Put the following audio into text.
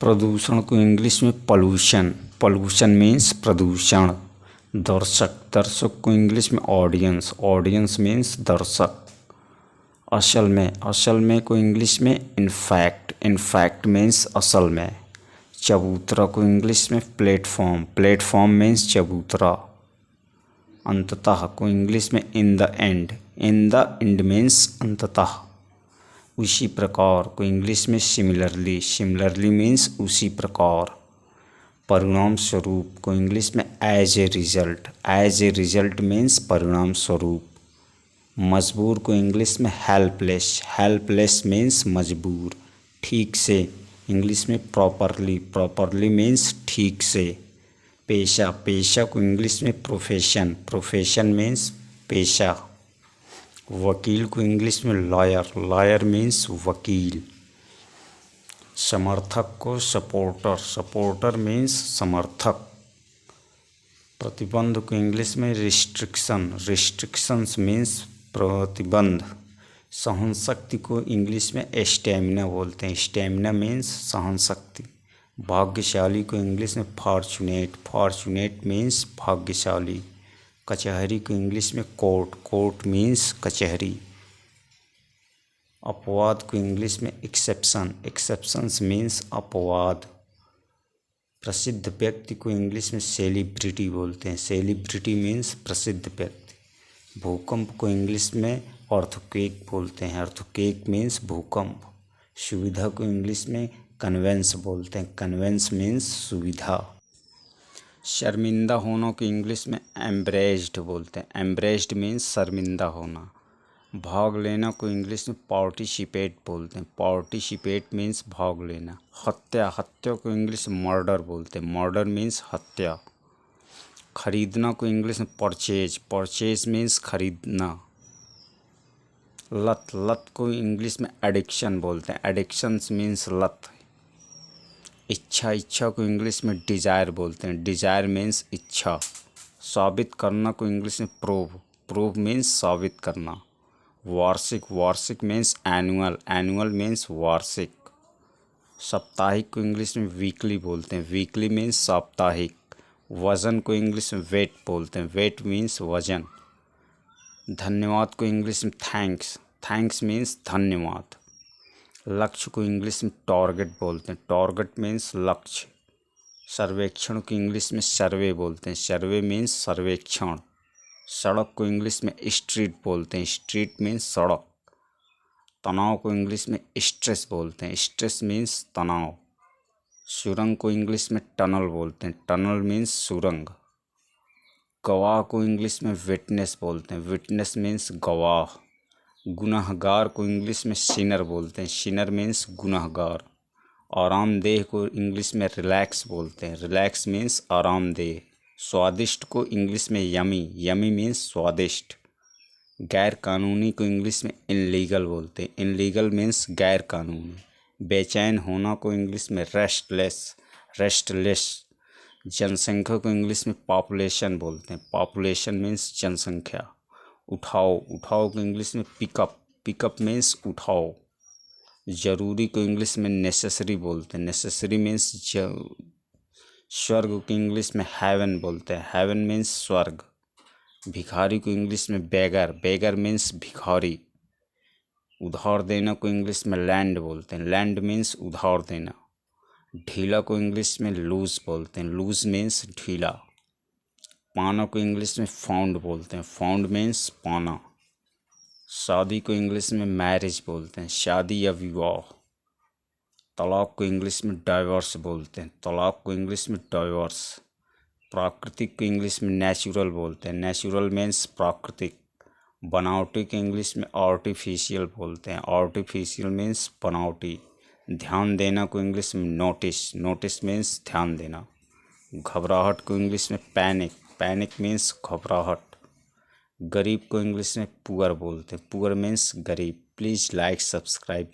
प्रदूषण को इंग्लिश में पॉल्यूशन। पॉल्यूशन मीन्स प्रदूषण। दर्शक को इंग्लिश में ऑडियंस। ऑडियंस मीन्स दर्शक। असल में को इंग्लिश में इनफैक्ट। इनफैक्ट मीन्स असल में। चबूतरा को इंग्लिश में प्लेटफॉर्म। प्लेटफॉर्म मीन्स चबूतरा। अंततः को इंग्लिश में in the end. In the end means अंततः। उसी प्रकार को इंग्लिश में सिमिलरली। सिमिलरली मीन्स उसी प्रकार। परिणाम स्वरूप को इंग्लिश में as a result. As a result means परिणाम स्वरूप। मजबूर को इंग्लिश में हेल्पलेस। हेल्पलेस मीन्स मजबूर। ठीक से इंग्लिश में प्रॉपरली। प्रॉपरली मीन्स ठीक से। पेशा। पेशा को इंग्लिश में प्रोफेशन। प्रोफेशन मीन्स पेशा। वकील को इंग्लिश में लॉयर। लॉयर मीन्स वकील। समर्थक को सपोर्टर। सपोर्टर मीन्स समर्थक। प्रतिबंध को इंग्लिश में रिस्ट्रिक्शन। रिस्ट्रिक्शंस मीन्स प्रतिबंध। सहन शक्ति को इंग्लिश में स्टेमिना बोलते हैं। स्टेमिना मीन्स सहन शक्ति। भाग्यशाली को इंग्लिश में फॉर्चुनेट। फॉर्चुनेट मीन्स भाग्यशाली। कचहरी को इंग्लिश में कोर्ट। कोर्ट मीन्स कचहरी। अपवाद को इंग्लिश में एक्सेप्शन। एक्सेप्शंस मीन्स अपवाद। प्रसिद्ध व्यक्ति को इंग्लिश में सेलिब्रिटी बोलते हैं। सेलिब्रिटी मीन्स प्रसिद्ध व्यक्ति। भूकंप को इंग्लिश में अर्थक्वेक बोलते हैं। अर्थक्वेक मीन्स भूकंप। सुविधा को इंग्लिश में कन्वेंस बोलते हैं। कन्वेंस मीन्स सुविधा। शर्मिंदा होना को इंग्लिश में एम्ब्रेस्ड बोलते हैं। एम्ब्रेस्ड मीन्स शर्मिंदा होना। भाग लेना को इंग्लिश में पार्टिसिपेट बोलते हैं। पार्टिसिपेट मीन्स भाग लेना। हत्या। हत्या को इंग्लिश में मर्डर बोलते हैं। मर्डर मीन्स हत्या। खरीदना को इंग्लिश में परचेज। परचेज मीन्स खरीदना। लत। लत को इंग्लिश में एडिक्शन बोलते हैं। एडिक्शंस मीन्स लत। इच्छा। इच्छा को इंग्लिश में डिजायर बोलते हैं। डिजायर मीन्स इच्छा। साबित करना को इंग्लिश में प्रूव। प्रूव मीन्स साबित करना। वार्षिक। वार्षिक मीन्स एनुअल। एनुअल मीन्स वार्षिक। साप्ताहिक को इंग्लिश में वीकली बोलते हैं। वीकली मीन्स साप्ताहिक। वजन को इंग्लिश में वेट बोलते हैं। वेट मीन्स वजन। धन्यवाद को इंग्लिश में थैंक्स। थैंक्स मीन्स धन्यवाद। लक्ष्य को इंग्लिश में टारगेट बोलते हैं। टारगेट मीन्स लक्ष्य। सर्वेक्षण को इंग्लिश में सर्वे बोलते हैं। सर्वे मीन्स सर्वेक्षण। सड़क को इंग्लिश में स्ट्रीट बोलते हैं। स्ट्रीट मीन्स सड़क। तनाव को इंग्लिश में स्ट्रेस बोलते हैं। स्ट्रेस मीन्स तनाव। सुरंग को इंग्लिश में टनल बोलते हैं। टनल मीन्स सुरंग। गवाह को इंग्लिश में विटनेस बोलते हैं। विटनेस मीन्स गवाह। गुनहगार को इंग्लिश में सिनर बोलते हैं। सिनर मीन्स गुनहगार। आरामदेह को इंग्लिश में रिलैक्स बोलते हैं। रिलैक्स मीन्स आरामदेह। स्वादिष्ट को इंग्लिश में यमी। यमी मीन्स स्वादिष्ट। गैर कानूनी को इंग्लिश में इनलीगल बोलते हैं। इनलीगल मीन्स गैर कानूनी। बेचैन होना को इंग्लिश में रेस्टलेस। रेस्टलेस। जनसंख्या को इंग्लिश में पॉपुलेशन बोलते हैं। पॉपुलेशन मीन्स जनसंख्या। उठाओ। उठाओ को इंग्लिश में पिकअप। पिकअप मीन्स उठाओ। जरूरी को इंग्लिश में नेसेसरी बोलते हैं। नेसेसरी मीन्स स्वर्ग को इंग्लिश में हेवन बोलते हैं। हेवन मीन्स स्वर्ग। भिखारी को इंग्लिश में बेगर। बेगर मीन्स भिखारी। उधार देना को इंग्लिश में लैंड बोलते हैं। लैंड मीन्स उधार देना। ढीला को इंग्लिश में लूज बोलते हैं। लूज मीन्स ढीला। पाना को इंग्लिश में फाउंड बोलते हैं। फाउंड मीन्स पाना। शादी को इंग्लिश में मैरिज बोलते हैं। शादी या विवाह। तलाक को इंग्लिश में डाइवर्स बोलते हैं। तलाक को इंग्लिश में डाइवर्स। प्राकृतिक को इंग्लिश में नेचुरल बोलते हैं। नेचुरल मीन्स प्राकृतिक। बनावटी को इंग्लिश में आर्टिफिशियल बोलते हैं। आर्टिफिशियल मीन्स बनावटी। ध्यान देना को इंग्लिश में नोटिस। नोटिस मीन्स ध्यान देना। घबराहट को इंग्लिश में पैनिक। पैनिक मीन्स घबराहट। गरीब को इंग्लिश में पुअर बोलते हैं। पुअर मीन्स गरीब। Please like subscribe.